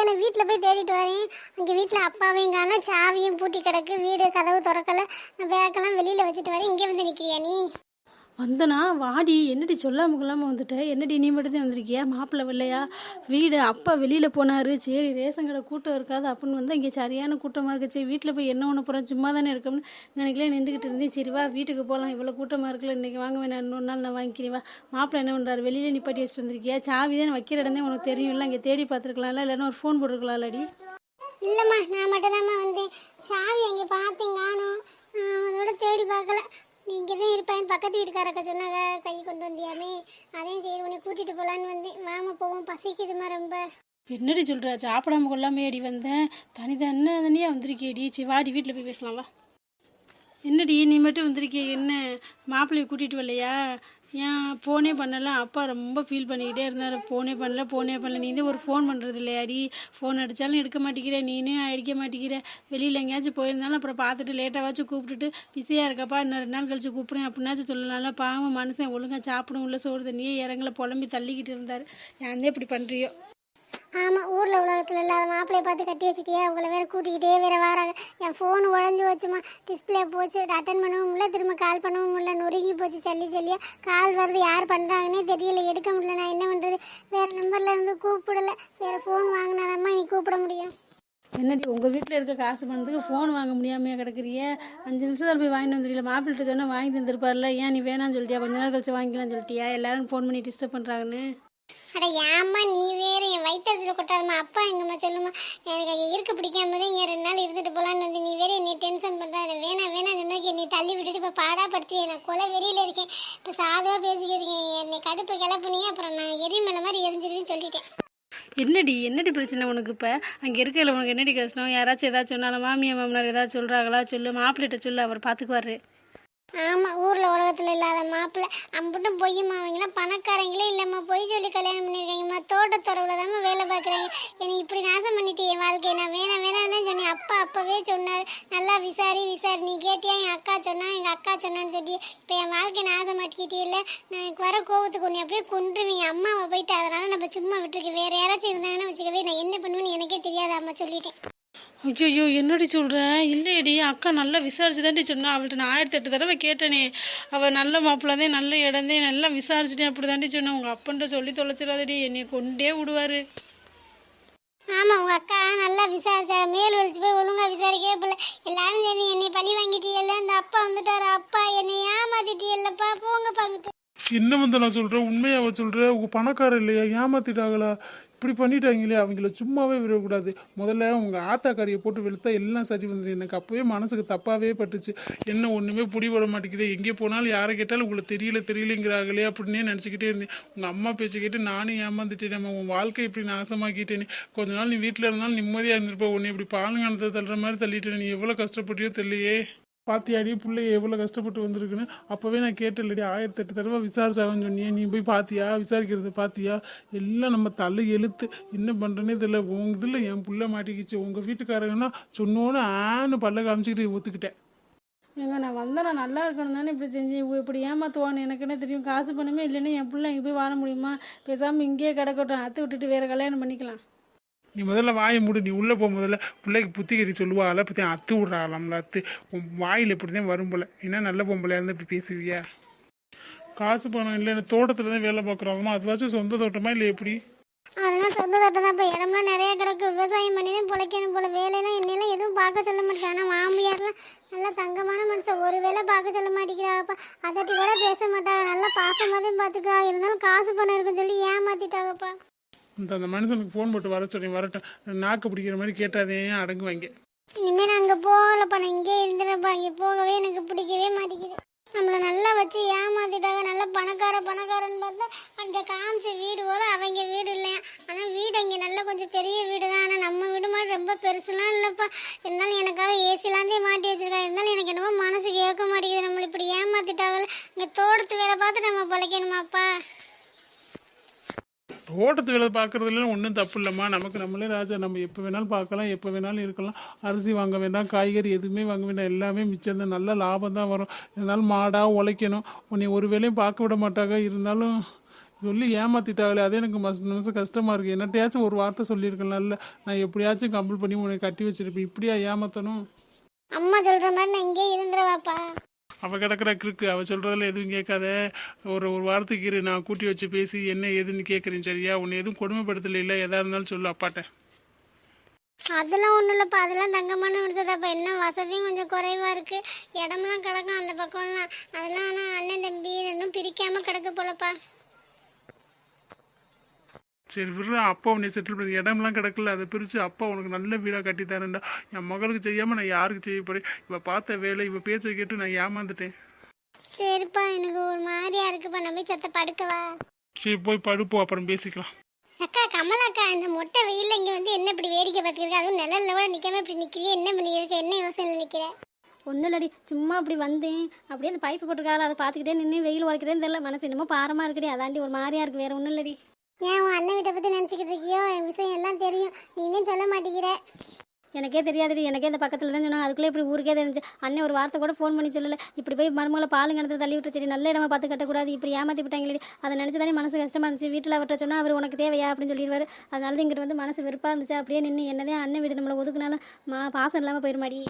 சரியான வீட்டில் போய் தேடிட்டு வரேன். அங்கே வீட்டில் அப்பாவையும் காணோம், சாவியும் பூட்டி கிடக்கு, வீடு கதவு திறக்கலை. நான் பேக்கெல்லாம் வெளியில் வச்சுட்டு வரேன். இங்கே வந்து நிற்கிறியா நீ? வந்தனா வாடி, என்னடி சொல்லாம கொள்ளாமல் வந்துட்டேன். என்னடி நீ மட்டும் தான் வந்திருக்கியா? மாப்பிள்ளை இல்லையா? வீடு அப்பா வெளியில் போனார். சரி ரேஷன் கடை கூட்டம் இருக்காது அப்படின்னு வந்தால் இங்கே சரியான கூட்டமாக இருக்குது. சரி வீட்டில் போய் என்ன ஒன்று போகிறோம், சும்மா தானே இருக்கோம்னு நினைக்கல நின்றுக்கிட்டு இருந்தேன். சரி வா வீட்டுக்கு போகலாம், இவ்வளோ கூட்டமாக இருக்குல்ல, இன்றைக்கி வாங்க வேணாம், இன்னொரு நாள் நான் வாங்கிக்கிறேன் வா. மாப்பிள்ளை என்ன பண்ணுறாரு? வெளியில் நிப்பாட்டி வச்சுட்டு வந்திருக்கியா? சாவி தான் வைக்கிற இடமே உனக்கு தெரியும் இல்லை? இங்கே தேடி பார்த்துருக்கலாம்ல, இல்லைன்னா ஒரு ஃபோன் போட்டுருக்கலாம்லடி. இல்லைம்மா, நான் மட்டும் தான்மா வந்தேன். சாவி அங்கே பார்த்தேன் காணும், அதோட தேடி பார்க்கல. நீ இங்கே தான் இருப்பேன், பக்கத்து வீட்டுக்காரக்க சொன்னாங்க கை கொண்டு வந்தியாமே, அதையும் சரி உன்னை கூட்டிகிட்டு போகலான்னு வந்தேன். வாமா போவோம், பசிக்குதுமா ரொம்ப. என்னடி சொல்கிற? சாப்பிடாம கொள்ளாமே அடி வந்தேன், தனியாக வந்திருக்கேடி. சரி வாடி வீட்டில் போய் பேசலாம் வா. என்னடி நீ மட்டும் வந்திருக்கிய? என்ன மாப்பிள்ளையை கூட்டிகிட்டு வரலையா? ஏன் ஃபோனே பண்ணலாம்? அப்பா ரொம்ப ஃபீல் பண்ணிக்கிட்டே இருந்தார். ஃபோனே பண்ணல. நீ தான் ஒரு ஃபோன் பண்ணுறது இல்லையாடி? ஃபோன் அடித்தாலும் எடுக்க மாட்டேங்கிற, நீனே அடிக்க மாட்டேங்கிற. வெளியில் எங்கேயாச்சும் போயிருந்தாலும் அப்புறம் பார்த்துட்டு லேட்டாவாச்சும் கூப்பிட்டுட்டு பிஸியாக இருக்கப்பா, இன்னும் 2 நாள் கழிச்சு கூப்பிட்றேன் அப்படின்னாச்சும் சொல்லலாம்ல. பாவம் மனுஷன் ஒழுங்காக சாப்பிடும் உள்ள சோறு தண்ணியே இறங்கல, புலம்பி தள்ளிக்கிட்டு இருந்தார். ஏன் இப்படி பண்ணுறியோ? ஆமாம், ஊரில் உலகத்தில் இல்லாத மாப்பிள்ளையை பார்த்து கட்டி வச்சுட்டியே, உங்களை வேறு கூட்டிக்கிட்டே வேறு வராங்க. என் ஃபோன் உடஞ்சி வச்சுமா, டிஸ்பிளே போச்சு, அட்டன் பண்ணவும் முடியல, திரும்ப கால் பண்ணவும் முடியல, நொறுங்கி போச்சு சல்லியாக. கால் வருது, யார் பண்ணுறாங்கன்னே தெரியல, எடுக்க முடியல. நான் என்ன பண்ணுறது? வேறு நம்பரில் இருந்து கூப்பிடலை, வேறு ஃபோன் வாங்கினாதாம்மா நீ கூப்பிட முடியும். என்னடி உங்கள் வீட்டில் இருக்க காசு பண்ணதுக்கு ஃபோன் வாங்க முடியாமையா கிடக்குறிய? 5 நிமிஷத்தில் போய் வாங்கிட்டு வந்துடல. மாப்பிள்ளிட்ட சொன்னால் வாங்கி தந்துருப்பார்ல, ஏன் நீ வேணான்னு சொல்லிட்டியா? கொஞ்ச நேரம் கழிச்சு வாங்கிக்கலாம்னு சொல்லிட்டியா? எல்லாரும் ஃபோன் பண்ணி டிஸ்டர்ப் பண்ணுறாங்கன்னு. அட ஏம்மா நீ வேறு, என் வயிற்றுல கொட்டாதம்மா. அப்பா எங்கம்மா சொல்லுமா, எனக்கு அங்கே இருக்க பிடிக்காம தான் இங்கே 2 நாள் இருந்துட்டு போகலான்னு வந்து நீ வேறு என்னை டென்ஷன் பண்ணுறா. வேணாம் சொன்னாக்கி என்னை தள்ளி விட்டுட்டு இப்போ பாடாப்படுத்தி நான் கொலை வெறியில் இருக்கேன். இப்போ சாதுவாக பேசிக்கிட்டு இருக்கேன். என்னை கடுப்பு கிளப்புனியே, அப்புறம் நான் எரிமலை மாதிரி எரிஞ்சிருவேன்னு சொல்லிட்டேன். என்னடி பிரச்சனை உனக்கு? இப்போ அங்கே இருக்கிறதுல உனக்கு என்னடி கஷ்டம்? யாராச்சும் ஏதாச்சும் சொன்னாலும் மாமியார் மாமனார் ஏதாச்சும் சொல்கிறாங்களா? சொல்லு, மாப்பிள்ளிட்ட சொல்லு, அவர் பார்த்துக்குவாரு. ஆமாம், ஊரில் உலகத்தில் இல்லாத மாப்பிள்ளை அம்புட்டும் பொய்யுமா. அவங்களாம் பணக்காரங்களே இல்லைம்மா, பொய் சொல்லி கல்யாணம் பண்ணியிருக்காங்கம்மா. தோட்டத்துறவில் தாம்மா வேலை பார்க்குறாங்க. என்னை இப்படி நாசம் பண்ணிட்டு என் வாழ்க்கையை. நான் வேணாம் தான் சொன்னேன். அப்பவே சொன்னார், நல்லா விசாரி. நீ கேட்டியா? என் அக்கா சொன்னான்னு சொல்லி இப்போ என் வாழ்க்கையை நாசமாட்டிக்கிட்டே இல்லை. நான் எனக்கு வர கோவத்துக்கு ஒன்று அப்படியே கொண்டுருவீங்க அம்மாவை போயிட்டு. அதனால் நம்ம சும்மா விட்டுருக்கேன். வேறு யாராச்சும் இருந்தாங்கன்னா வச்சுக்கவே, நான் என்ன பண்ணுவேன்னு எனக்கே தெரியாது அம்மா, சொல்லிட்டேன். ஐயோ என்னடி சொல்கிறேன்? இல்லையடி, அக்கா நல்லா விசாரிச்சு தாண்டி சொன்னா. அவள்கிட்ட நான் 1008 தடவை கேட்டேனே. அவள் நல்ல மாப்பிள்ளதே, நல்ல இடந்தே, நல்லா விசாரிச்சுட்டேன் அப்படி தாண்டி சொன்னேன். உங்கள் அப்பன்ட்ட சொல்லி தொலைச்சிடாதடி, என்னை கொண்டே விடுவார். ஆமாம், உங்கள் அக்கா நல்லா விசாரிச்சா, மேல் வலிச்சு போய் ஒழுங்காக விசாரிக்கவே போல. எல்லாரும் சரி என்னை பழி வாங்கிட்டீங்கல்ல, இந்த அப்பா வந்துட்டாரு. அப்பா என்னை ஏமாத்திட்டீங்கல்லப்பா, போங்க பாங்கிட்டு. என்ன வந்து நான் சொல்கிறேன், உண்மையாக சொல்கிறேன். உங்கள் பணக்காரர் இல்லையா, ஏமாத்திட்டாங்களா? இப்படி பண்ணிட்டாங்களே, அவங்கள சும்மாவே விடக்கூடாது. முதல்ல உங்கள் ஆத்தாக்காரியை போட்டு வெளுத்தா எல்லாம் சரி வந்துடும். எனக்கு அப்போவே மனசுக்கு தப்பாகவே பட்டுச்சு. என்ன ஒன்றுமே பிடிபட மாட்டேங்குது, எங்கே போனாலும் யாரை கேட்டாலும் உங்களுக்கு தெரியலங்கிறாங்களே அப்படின்னே நினச்சிக்கிட்டே இருந்தேன். உங்கள் அம்மா பேச்சு கேட்டு நானும் ஏமாந்துட்டேன். உன் வாழ்க்கை இப்படி நாசமாக்கிட்டேனே. கொஞ்ச நாள் நீ வீட்டில் இருந்தாலும் நிம்மதியாக இருந்திருப்ப, உன்னை இப்படி பாலுங்கானத்தை தள்ளுற மாதிரி தள்ளிட்டேன். நீ எவ்வளோ கஷ்டப்பட்டியோ தெரியலையே. பாத்தியாடி பிள்ளைய எவ்வளோ கஷ்டப்பட்டு வந்திருக்குன்னு. அப்போவே நான் கேட்டேன்லடி, 1008 தடவை விசாரிச்சாகன்னு சொன்னியே. நீ போய் பார்த்தியா? விசாரிக்கிறது பார்த்தியா? எல்லாம் நம்ம தலை எழுத்து. என்ன பண்ணுறேன்னே தெரியல. உங்கள் இதில் என் புள்ள மாட்டிக்கிச்சு. உங்கள் வீட்டுக்காரங்கன்னா சொன்னோன்னு ஆன்னு பல்ல காமிச்சிக்கிட்டு ஒத்துக்கிட்டேன். நான் வந்தேன், நான் நல்லா இருக்கணும் தானே இப்படி செஞ்சு இப்படி ஏமாத்துவான்னு எனக்கு என்ன தெரியும்? காசு பணமே இல்லைன்னா என் பிள்ளை இங்கே போய் வாழ முடியுமா? பேசாமல் இங்கேயே கிடக்கட்டும், அத்து விட்டுட்டு வேறு கல்யாணம் பண்ணிக்கலாம். நீ முதல்ல வாயை மூடு. நீ உள்ளே போக முதல்ல. பிள்ளைக்கு புத்தி கட்டி சொல்லுவாள், பற்றி அத்து விட்றாங்களாம்ல. அத்து உன் வாயில் இப்படி தான் வரும் போல. என்ன நல்ல பொம்பளையா இருந்து இப்படி பேசுவியா? காசு பணம் இல்லை, எனக்கு தோட்டத்தில் தான் வேலை பார்க்குறாங்கம்மா. அதுவாச்சும் சொந்த தோட்டமா இல்லை எப்படி? அதெல்லாம் சொந்த தோட்டம் தான். இப்போ இடம்லாம் நிறைய கிடக்கு, விவசாயம் பண்ணி தான் பிழைக்கணும் போல. வேலையெல்லாம் என்னெல்லாம் எதுவும் பார்க்க சொல்ல மாட்டேன். ஆனால் மாமியார்லாம் நல்லா தங்கமான மனுஷன், ஒரு வேலை பார்க்க சொல்ல மாட்டேங்கிறாப்பா. அதட்டி கூட பேச மாட்டாங்க, நல்லா பாசமாக தான் பார்த்துக்கிறா. இருந்தாலும் காசு பணம் இருக்குன்னு சொல்லி ஏமாத்திட்டாங்கப்பா. அந்த மனுஷனுக்கு ஃபோன் போட்டு வர சொல்லி வரட்டும். நாக்கு பிடிக்கிற மாதிரி கேட்டாதே அடங்குவாங்க. இனிமேல் நான் அங்கே போகலப்பா, நான் இங்கே இருந்துடுறப்பா. அங்கே போகவே எனக்கு பிடிக்கவே மாட்டேங்குது. நம்மளை நல்லா வச்சு ஏமாத்திட்டாங்க. நல்லா பணக்காரன்னு பார்த்தா அந்த காமிச்ச வீடு போது அவங்க வீடு இல்லையா. ஆனால் வீடு அங்கே நல்லா கொஞ்சம் பெரிய வீடு தான். ஆனால் நம்ம வீடு மாதிரி ரொம்ப பெருசுலாம் இல்லைப்பா. இருந்தாலும் எனக்காக ஏசிலாந்தே மாட்டி வச்சிருக்காங்க. இருந்தாலும் எனக்கு என்னமோ மனசு கேட்க மாட்டேங்குது. நம்மளை இப்படி ஏமாத்திட்டாங்கல்ல. இங்கே தோட்டத்து வேலை பார்த்து நம்ம பிழைக்கணுமாப்பா. தோட்டத்து வேலை பார்க்குறதுல ஒன்றும் தப்பு இல்லைம்மா. நமக்கு நம்மளே ராஜா. நம்ம எப்போ வேணாலும் பார்க்கலாம், எப்போ வேணாலும் இருக்கலாம். அரிசி வாங்க வேண்டாம், காய்கறி எதுவுமே வாங்க வேண்டாம். எல்லாமே மிச்சம் தான். நல்ல லாபம் தான் வரும். இருந்தாலும் மாடாக உழைக்கணும். உன்னை ஒரு வேலையும் பார்க்க விட மாட்டாங்க. இருந்தாலும் சொல்லி ஏமாத்திட்டாங்களே அதே எனக்கு மனசு கஷ்டமாக இருக்குது. என்னட்டையாச்சும் ஒரு வார்த்தை சொல்லியிருக்கலாம்ல, நான் எப்படியாச்சும் கம்பல் பண்ணி உன்னை கட்டி வச்சிருப்பேன். இப்படியா ஏமாத்தணும்? அம்மா சொல்கிற மாதிரி நான் இங்கே இருந்துருவாப்பா. அவள் கிடக்கிற கிறுக்கு, அவள் சொல்கிறதில் எதுவும் கேட்காத. ஒரு வாரத்துக்கு இரு, நான் கூட்டி வச்சு பேசி என்ன ஏதுன்னு கேட்குறேன் சரியா? உன்னை எதுவும் கொடுமைப்படுத்தல, இல்லை எதாக இருந்தாலும் சொல்லு அப்பாட்ட. அதெல்லாம் ஒன்றும் இல்லைப்பா, அதெல்லாம் தங்கமான விடுத்ததாப்பா. என்ன வசதியும் கொஞ்சம் குறைவாக இருக்குது, இடமெல்லாம் கிடக்கும் அந்த பக்கம்லாம். அதெல்லாம் ஆனால் அண்ணன் தம்பி இன்னும் பிரிக்காமல் கிடக்க போலப்பா. சரி விட்றா, அப்பா உன்னை செட்டில் பண்ணி இடம்லாம் கிடக்கல, அதை பிரித்து அப்பா உனக்கு நல்ல வீடாக கட்டி தரேன்டா. என் மகளுக்கு செய்யாமல் நான் யாருக்கு செய்ய போகிறேன்? இவள் பார்த்த வேலை, இவள் பேச்சை கேட்டு நான் ஏமாந்துட்டேன். சரிப்பா, எனக்கு ஒரு மாதிரியா இருக்குப்பா, நான் போய் சத்த படுக்கவா? சரி போய் படுப்போம், அப்புறம் பேசிக்கலாம். அக்கா கமலாக்கா, இந்த மொட்டை வெயில்ல இங்கே வந்து என்ன இப்படி வேடிக்கை பார்த்துருக்க? அதுவும் நிழல்ல கூட நிற்காம இப்படி நிற்கிறியே, என்ன பண்ணியிருக்க? என்ன யோசனை நிற்கிற? ஒன்றும் இல்லடி, சும்மா அப்படி வந்தேன். அப்படியே அந்த பைப்பு போட்டிருக்காள், அதை பார்த்துக்கிட்டே நின்று வெயில் உரைக்கிறேன்னு தெரியல. மனசு என்னமோ பாரமாக இருக்குடி, அதாண்டி ஒரு மாதிரியா இருக்குது, வேற ஒன்றும் இல்லடி. ஏன் உன் அண்ணன் வீட்டை பற்றி நினச்சிக்கிட்டு இருக்கியோ? என் விஷயம் எல்லாம் தெரியும், நீயும் சொல்ல மாட்டேங்கிற. எனக்கே தெரியாதுடி, எனக்கே இந்த பக்கத்தில் தான் சொன்னாங்க. அதுக்குள்ளே இப்படி ஊருக்கே தெரிஞ்சு அண்ணன் ஒரு வார்த்தை கூட ஃபோன் பண்ணி சொல்லலை. இப்படி போய் மருமகளை பால் கிணத்துல தள்ளி விட்டு, சரி நல்ல இடமா பார்த்து கட்டக்கூடாது, இப்படி ஏமாற்றி விட்டாங்களே. அதை நினச்சி தானே மனசு கஷ்டமாக இருந்துச்சு. வீட்டில் அவர்கிட்ட சொன்னால் அவர் உனக்கு தேவையா அப்படின்னு சொல்லிடுவார். அதனால தான் இங்கிட்ட வந்து மனசு வெறுப்பாக இருந்துச்சு. அப்படியே நின்று என்னதான் அண்ணன் வீடு நம்மளை ஒதுக்குனாலும் பாசம் இல்லாமல் போயிருமாடி.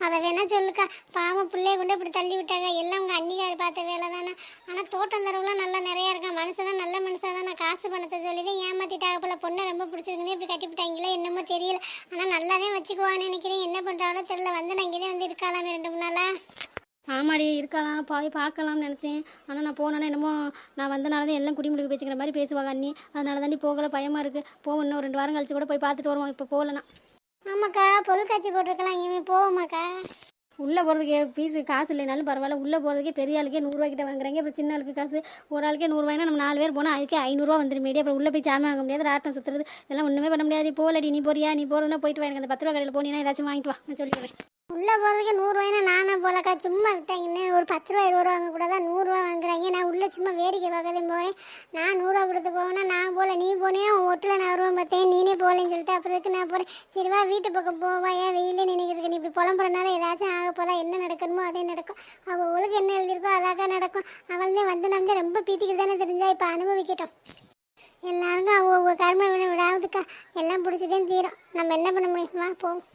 அதை வேணா சொல்லுக்கா, பாவம் பிள்ளைய கொண்டு இப்படி தள்ளி விட்டாங்க. எல்லாம் உங்கள் அன்னிக்காரி பார்த்த வேலை தானே. ஆனால் தோட்டம் தரவுலாம் நல்லா நிறையா இருக்கா. மனுஷன் நல்ல மனுஷன் தான். நான் காசு பணத்தை சொல்லி தான் ஏமாற்றிட்டாங்க போல. பொண்ணை ரொம்ப பிடிச்சிருக்குன்னு இப்படி கட்டி விட்டாங்களோ என்னமோ தெரியல. ஆனால் நல்லா தான் வச்சுக்குவான்னு நினைக்கிறேன். என்ன பண்ணுறாங்களோ தெரியல. வந்து நான் இங்கே தான் வந்து இருக்காளாமே 2 3 நாளா. ஆமாடி இருக்கலாம், போய் பார்க்கலாம்னு நினச்சேன். ஆனால் நான் போனேன்னா என்னமோ நான் வந்தனால தான் எல்லாம் குடிமுடிக்கு பேசிக்கிற மாதிரி பேசுவாங்க அண்ணி. அதனால தாண்டி போகலை, பயமாக இருக்குது. போவோம், இன்னும் 2 வாரம் கழிச்சு கூட போய் பார்த்துட்டு வருவோம். இப்போ போகலன்னா. ஆமாக்கா, பொருட்காட்சி போட்டிருக்கலாம், இனிமேல் போவோமாக்கா? உள்ளே போகிறதுக்கே காசு இல்லைனாலும் பரவாயில்ல. உள்ளே போகிறதுக்கே பெரிய ஆளுக்கே 100 ரூபாய்க்கிட்ட வாங்குறாங்க. அப்புறம் சின்ன ஆளுக்கு காசு ஒரு ஆளுக்கே 100 ரூபாய்னா நம்ம 4 பேர் போனால் அதுக்கே 500 ரூபா வந்துடும். அப்புறம் உள்ளே போய் சாமி வாங்க முடியாது, ராட்டம் சுற்றுறது இதெல்லாம் ஒன்றுமே பண்ண முடியாது. போகலடி, நீ போறியா? நீ போகிறதுனா போயிட்டு வா. எனக்கு அந்த 10 ரூபா கடையில் போனீங்கன்னா ஏதாச்சும் வாங்கிட்டு வா, நான் சொல்லிடுறேன். உள்ளே போகிறதுக்கு 100 ரூபாய்னா நானே போலக்கா. சும்மா விட்டாங்கன்னு ஒரு 10 ரூபா 20 ரூபா வாங்க கூட தான் 100 ரூபா வாங்குறாங்க. நான் உள்ளே சும்மா வேடிக்கை பார்க்கறதே போகிறேன். நான் 100 ரூபா கொடுத்து போவேன்னா நான் போகல, நீ போனே உன் ஒட்டில் நான் வருவேன் பார்த்தேன். நீனே போகலன்னு சொல்லிட்டு அப்புறத்துக்கு நான் போகிறேன். சரிவா, வீட்டு பக்கம் போவா. ஏன் வெயிலே நினைக்கிறதுக்கு? நீ இப்படி புலம்புறனால ஏதாச்சும் ஆக போதா? என்ன நடக்கணுமோ அதே நடக்கும். அவள் ஒழுங்கு என்ன எழுதியிருக்கோ அதாக்கா நடக்கும். அவள்தான் வந்து நம்ம ரொம்ப பீத்திக்கிட்டு தானே தெரிஞ்சா. இப்போ அனுபவிக்கட்டும். எல்லாருக்கும் அவங்க கர்ம விடாதுக்கா. எல்லாம் பிடிச்சதே தீரும். நம்ம என்ன பண்ண முடியுமா? போவோம்.